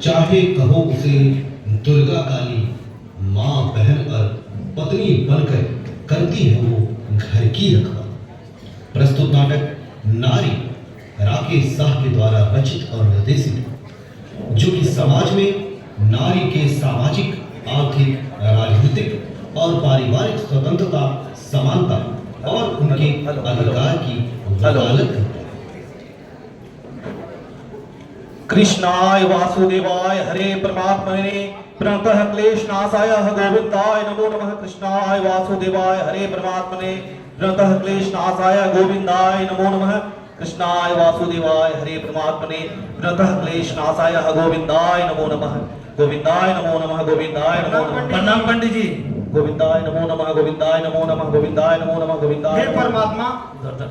चाहे कहो उसे दुर्गा काली, माँ बहन और पत्नी बनकर करती है वो घर की रखवाली। प्रस्तुत नाटक नारी राकेश शाह के द्वारा रचित और निर्देशित, जो कि समाज में नारी के सामाजिक, आर्थिक, राजनीतिक और पारिवारिक स्वतंत्रता, समानता और उनके अधिकार की वकालत करता है। कृष्णाय वासुदेवाय हरे परमात्मने प्रणतः क्लेशनाशाय गोविंदाय नमो नमः। कृष्णाय वासुदेवाय हरे परमात्मने प्रणतः क्लेशनाशाय गोविंदाय नमो नमः। कृष्णाय वासुदेवाय हरे परमात्मने प्रणतः क्लेशनाशाय गोविंदाय नमो नमः। गोविंदाय नमो नमः। गोविंदाय नमो नमः। प्रणाम पंडित जी। गोविंदाय नमो नमः। गोविंदाय नमो नमः। गोविंदाय नमो नमः। गोविंदाय हे परमात्मा,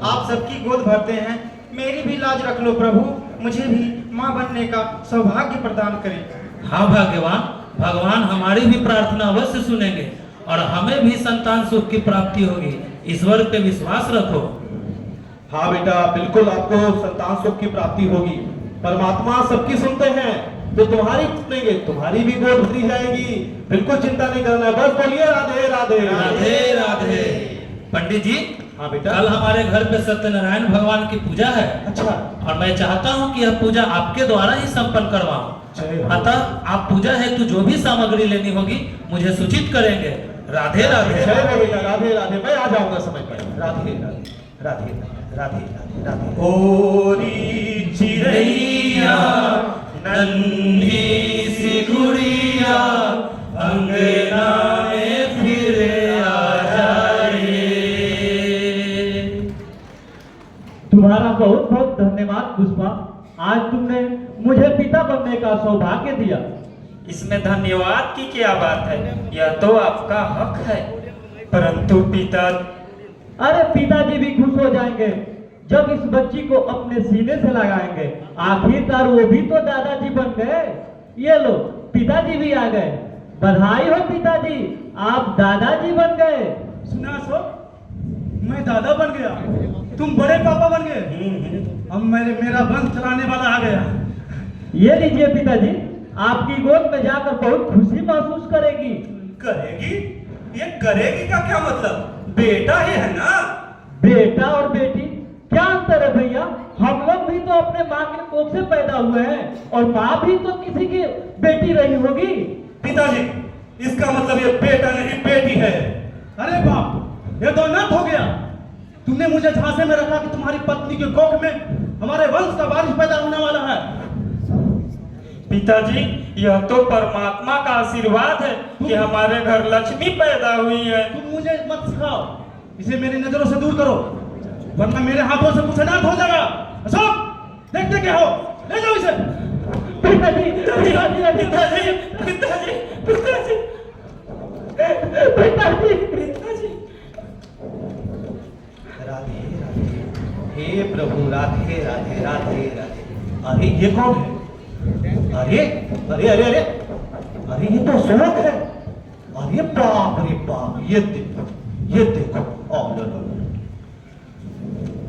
आप सबकी गोद भरते हैं, मेरी भी लाज रख लो प्रभु। मुझे भी माँ बनने का सौभाग्य प्रदान करें। हाँ भाग्यवान, भगवान हमारी भी प्रार्थना अवश्य सुनेंगे और हमें भी संतान सुख की प्राप्ति होगी। ईश्वर पे विश्वास रखो। हाँ बेटा, बिल्कुल आपको संतान सुख की प्राप्ति होगी। परमात्मा सबकी सुनते हैं, तो तुम्हारी सुनेंगे, तुम्हारी भी गोद भरी जाएगी। बिल्कुल चिंता नहीं करना है, बस बोलिए राधे राधे राधे राधे। पंडित जी, हाँ बेटा। कल हमारे घर पे सत्यनारायण भगवान की पूजा है। अच्छा, और मैं चाहता हूँ कि यह पूजा आपके द्वारा ही संपन्न करवाऊं। अतः आप पूजा हेतु जो भी सामग्री लेनी होगी मुझे सूचित करेंगे। राधे राधे। जय हो बेटा, राधे राधे। मैं आ जाऊंगा समय पर। राधे राधे राधे राधे राधे राधे। ओरी चिड़ैया नन्ही सी गुड़िया अंगना में फिर आ जाए। तुम्हारा बहुत बहुत धन्यवाद पुष्पा। आज तुमने मुझे पिता बनने का सौभाग्य दिया। इसमें धन्यवाद की क्या बात है, यह तो आपका हक है। परंतु पिता, अरे पिताजी भी खुश हो जाएंगे जब इस बच्ची को अपने सीने से लगाएंगे। आखिरकार वो भी तो दादाजी बन गए। ये लो, पिताजी भी आ गए। बधाई हो पिताजी, आप दादाजी बन गए। सुना सो, मैं दादा बन गया, तुम बड़े पापा बन गए। अब मेरा वंश चलाने वाला आ गया। ये लीजिए पिताजी, आपकी गोद में जाकर बहुत खुशी महसूस करेगी। करेगी? ये करेगी का क्या मतलब? बेटा ही है ना। बेटा और बेटी क्या अंतर है भैया? हम लोग भी तो अपने माँ के कोख से पैदा हुए हैं और माँ भी तो किसी की बेटी रही होगी। पिताजी, इसका मतलब ये बेटा नहीं बेटी है। अरे बाप, ये तो अनर्थ हो गया। तुमने मुझे झांसे में रखा कि तुम्हारी पत्नी के कोख में हमारे वंश का वारिस पैदा होने वाला है। पिताजी, यह तो परमात्मा का आशीर्वाद है कि हमारे घर लक्ष्मी पैदा हुई है। तुम मुझे मत सिखाओ, इसे मेरी नजरों से दूर करो, वरना मेरे हाथों से कुछ अनर्थ हो जाएगा। अशोक, देखते क्या हो, ले जाओ इसे। पिताजी, पिताजी, पिताजी, पिताजी, पिताजी, पिताजी, पिताजी। राधे राधे। हे प्रभु, राधे राधे राधे राधे। अरे ये कौन है? अरे अरे अरे अरे अरे, ये तो अशोक है। अरे बाप रे बाप, ये देखो, ये देखो। लो लो,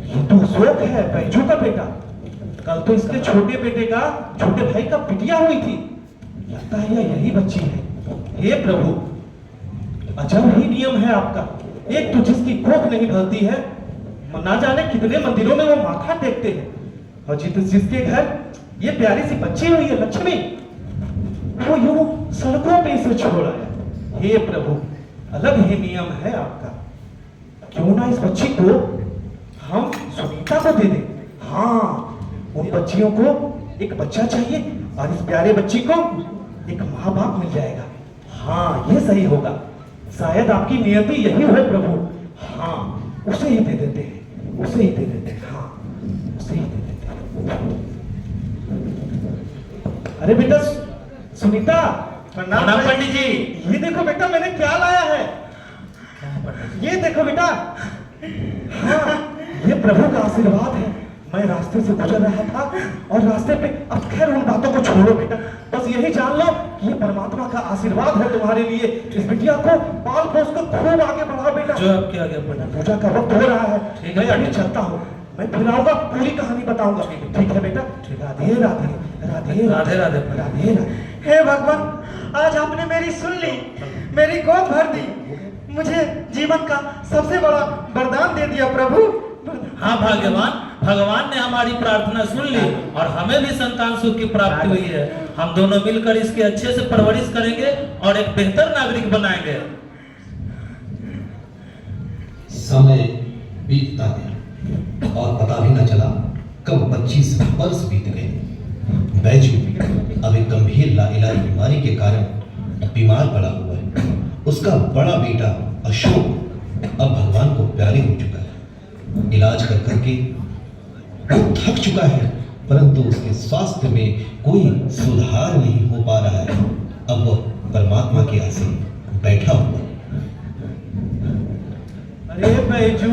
ये तो अशोक है, बैजू का बेटा। कल तो इसके छोटे बेटे का, छोटे भाई का पिटिया हुई थी। लगता है यही बच्ची है। हे प्रभु, अजब ही नियम है आपका। एक तो जिसकी कोख नहीं भरती है, ना जाने कितने मंदिरों में वो माथा टेकते हैं, और जिसके घर ये प्यारी सी बच्ची हुई है लक्ष्मी, वो यूं सड़कों पे इसे छोड़ा है। हे प्रभु, अलग ही नियम है आपका। क्यों ना इस बच्ची को हम सुनीता को दे दें। हाँ, उन बच्चियों को एक बच्चा चाहिए और इस प्यारे बच्ची को एक माँ बाप मिल जाएगा। हाँ, ये sही होगा। शायद आपकी नियति यही हो प्रभु। हाँ, उसे ही दे देते हैं, उसे ही दे देते हैं। हाँ, उसे ही दे देते हैं। अरे बेटा सुनीता, प्रणाम पंडित जी। ये देखो बेटा, मैंने क्या लाया है। ये देखो बेटा। हाँ, ये प्रभु का आशीर्वाद है। मैं रास्ते से गुजर रहा था और रास्ते पे, अब खैर उन बातों को छोड़ो बेटा, बस यही जान लो कि ये परमात्मा का आशीर्वाद है तुम्हारे लिए। इस बिटिया को पाल पोस कर खूब आगे बढ़ाओ बेटा। जो अब किया गया पंडित। पूजा का वक्त हो रहा है, ठीक है, मैं अभी चलता हूँ। मैं फिर आऊंगा, पूरी कहानी बताऊंगा। ठीक है बेटा, राधे राधे राधे राधे राधे। राधे राधे। हे भगवान, आज आपने मेरी सुन ली, मेरी गोद भर दी, मुझे जीवन का सबसे बड़ा वरदान दे दिया प्रभु। हाँ भाग्यवान, भगवान ने हमारी प्रार्थना सुन ली और हमें भी संतान सुख की प्राप्ति हुई है। हम दोनों मिलकर इसकी अच्छे से परवरिश करेंगे और एक बेहतर नागरिक बनाएंगे। समय बीतता गया और पता भी न चला कब 25 वर्ष बीत गए। बैजू अब एक गंभीर लाइलाज बीमारी के कारण बीमार पड़ा हुआ है। उसका बड़ा बेटा अशोक अब भगवान को प्यारे हो चुका है। इलाज कर करके वो थक चुका है, परंतु उसके स्वास्थ्य में कोई सुधार नहीं हो पा रहा है। अब वह परमात्मा के आसे बैठा हुआ है। अरे बैजू,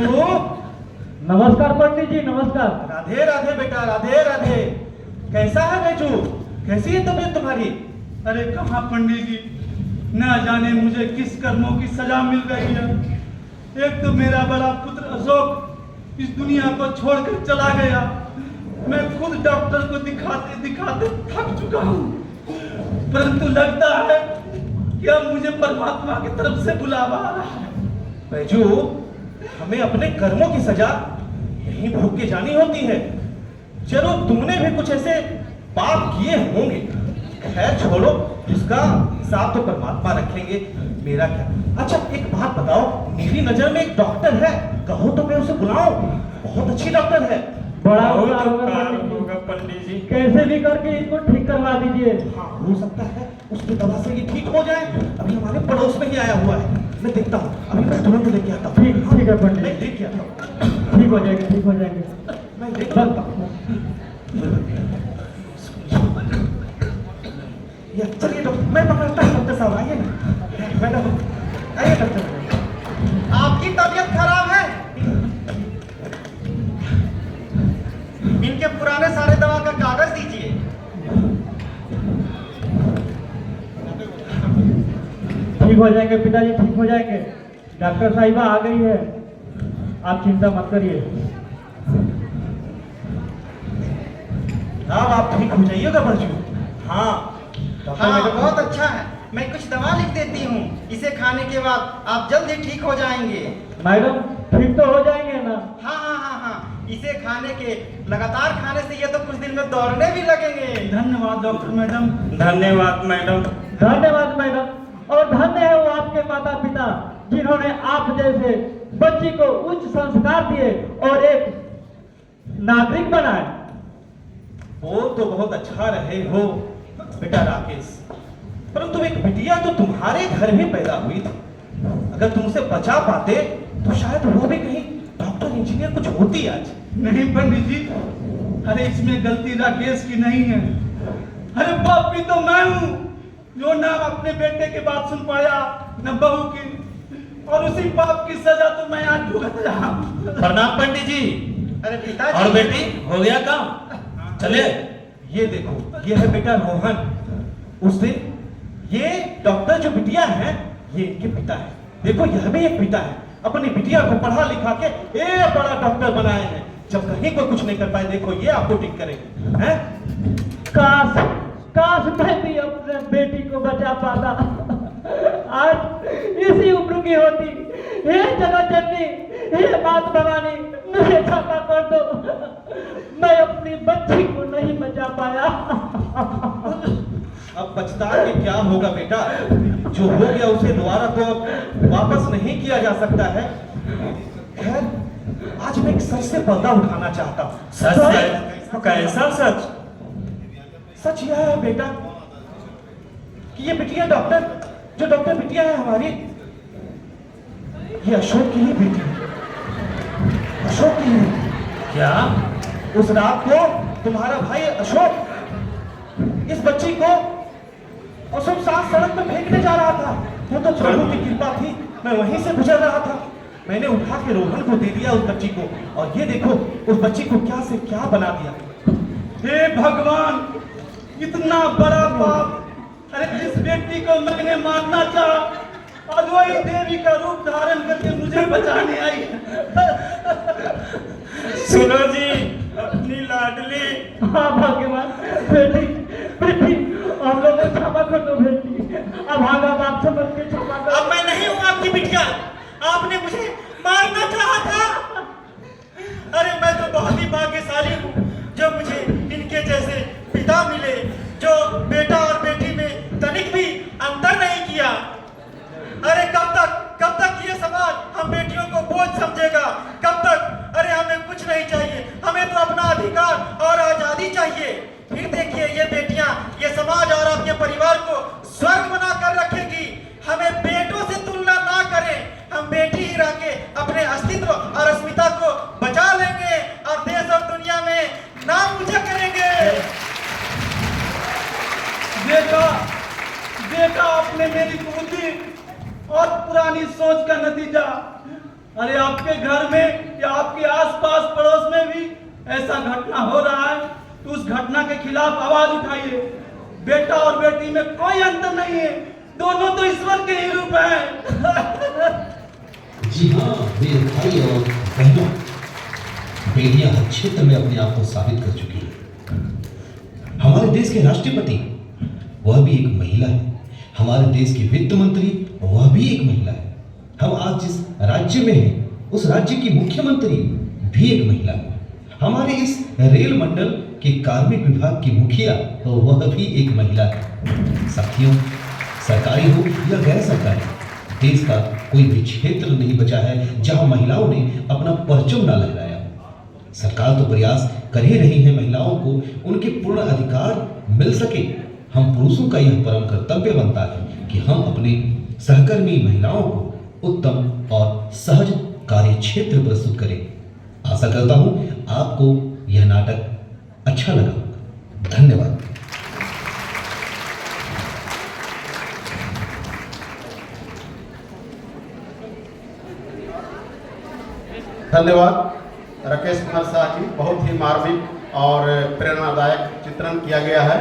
नमस्कार पंडित जी, नमस्कार। राधे राधे बेटा, राधे राधे। कैसा है बैजू? कैसी है तबीयत तुम्हारी? अरे कहाँ पंडित जी, ना जाने मुझे किस कर्मों की सजा मिल रही है। एक तो मेरा बड़ा पुत्र अशोक इस दुनिया को छोड़कर चला गया। मैं खुद डॉक्टर को दिखाते दिखाते थक चुका हूँ, परंतु लगता है कि अब मुझे परमात्मा की तरफ से बुलावा आ रहा है। बैजू, हमें अपने कर्मों की सजा यहीं भोग के जानी होती है। चलो, तुमने भी कुछ ऐसे पाप किए होंगे, खैर छोड़ो, उसका हिसाब तो परमात्मा रखेंगे, मेरा क्या। अच्छा एक बात बताओ, मेरी नजर में एक डॉक्टर है, कहो तो मैं उसे बुलाऊं? बहुत अच्छी डॉक्टर है। बड़ा बहुत उपकार होगा उपकार पंडित जी। होगा पंडित जी। कैसे भी करके इसको ठीक करवा दीजिए। हाँ, हो सकता है उसकी दवा से ये ठीक हो जाए। अभी हमारे पड़ोस में ही आया हुआ है, मैं देखता हूँ, अभी मैं तुरंत लेके आता हूँ। ठीक ठीक है पंडित मैं जी, लेके आता हूँ, ठीक हो जाएंगे, ठीक हो जाएंगे। मैं लेके आता हूँ। ये चलिए डॉक्टर, मैं पकड़ता हूँ। डॉक्टर साहब आइए ना, मैडम आइए डॉक्टर। आपकी तबीयत खराब है? इनके पुराने सारे दवा का कागज दीजिए। ठीक हो जाएंगे पिताजी, ठीक हो जाएंगे। डॉक्टर साहिबा आ गई है, आप चिंता मत करिए। अब आप ठीक हो जाइएगा बच्चू। हाँ डॉक्टर हाँ, मैडम, बहुत अच्छा है। मैं कुछ दवा लिख देती हूँ, इसे खाने के बाद आप जल्द ही ठीक हो जाएंगे। मैडम ठीक तो हो जाएंगे ना? हाँ हाँ हाँ हाँ, इसे खाने के लगातार खाने से ये तो कुछ दिन में दौड़ने भी लगेंगे। धन्यवाद डॉक्टर मैडम। धन्यवाद मैडम। धन्यवाद मैडम, और धन्य है वो आपके माता पिता जिन्होंने आप जैसे बच्ची को उच्च संस्कार दिए और एक नागरिक बनाए। बोल तो बहुत अच्छा रहे हो बेटा राकेश, परंतु एक बिटिया तो तुम्हारे घर में पैदा हुई थी। अगर तुम उसे बचा पाते तो शायद वो भी कहीं डॉक्टर इंजीनियर कुछ होती आज। नहीं पंडित जी, अरे इसमें गलती राकेश की नहीं है। अरे बाप भी तो मैं हूँ जो ना अपने बेटे की बात सुन पाया न बहू की, और उसी पाप की सजा तो मैं आज भुगत रहा हूँ। प्रणाम पंडित जी। अरे पिताजी। और बेटी, हो गया काम? चले। ये देखो, ये है बेटा रोहन। उस दिन ये डॉक्टर जो बिटिया है, ये इनके पिता है। देखो यह भी एक पिता है, अपनी बिटिया को पढ़ा लिखा के एक बड़ा डॉक्टर बनाए हैं। जब कहीं कोई कुछ नहीं कर पाए, देखो ये आपको ठीक करेंगे हैं? काश काश मैं भी अपने बेटी को बचा पाता। आज इसी उम्र की होती। हे जगत जननी, हे मात भवानी, मुझे क्षमा कर दो, मैं अपनी बच्ची को नहीं बचा पाया। अब पछता के क्या होगा बेटा, जो हो गया उसे दोबारा तो अब वापस नहीं किया जा सकता है। खैर, आज मैं एक सच से पर्दा उठाना चाहता हूँ। सच से? कैसा सच? सच यह है बेटा कि ये बिटिया डॉक्टर, जो डॉक्टर बिटिया है हमारी, ये अशोक की ही बेटी है। अशोक की ही। क्या? उस रात को तुम्हारा भाई अशोक इस बच्ची को अशोक साथ सड़क पे फेंकने जा रहा था। वो तो प्रभु की कृपा थी, मैं वहीं से गुजर रहा था। मैंने उठा के रोहन को दे दिया उस बच्ची को, और ये देखो उस बच्ची को क्या से क्या बना दिया। हे भगवान, इतना बड़ा पाप! अरे जिस बेटी को मैंने मारना चाहा, आज वही देवी का रूप धारण करके मुझे बचाने आई है। सुनो जी, अपनी लाडली। हाँ भाग्यवान बेटी, देखा आपने मेरी बुद्धि और पुरानी सोच का नतीजा। अरे आपके घर में या आपके आसपास पड़ोस में भी ऐसा घटना हो रहा है तो उस घटना के खिलाफ आवाज उठाइए। बेटा और बेटी में कोई अंतर नहीं है, दोनों तो ईश्वर के ही रूप हैं। जी हाँ मेरे भाई और बहनों, बेटियां हर क्षेत्र में अपने आप को साबित कर चुकी हैं। हमारे देश के राष्ट्रपति वह भी एक महिला है, हमारे देश की वित्त मंत्री वह भी एक महिला है, हम आज जिस राज्य में हैं उस राज्य की मुख्यमंत्री भी एक महिला है, हमारे इस रेल मंडल के कार्मिक विभाग की मुखिया वह भी एक महिला है। साथियों, सरकारी हो या गैर सरकारी, देश का कोई भी क्षेत्र नहीं बचा है जहां महिलाओं ने अपना परचम ना लहराया। सरकार तो प्रयास कर ही रही है महिलाओं को उनके पूर्ण अधिकार मिल सके। हम पुरुषों का यह परम कर्तव्य बनता है कि हम अपने सहकर्मी महिलाओं को उत्तम और सहज कार्य क्षेत्र प्रस्तुत करें। आशा करता हूं आपको यह नाटक अच्छा लगा होगा। धन्यवाद। धन्यवाद राकेश कुमार शाह जी, बहुत ही मार्मिक और प्रेरणादायक चित्रण किया गया है।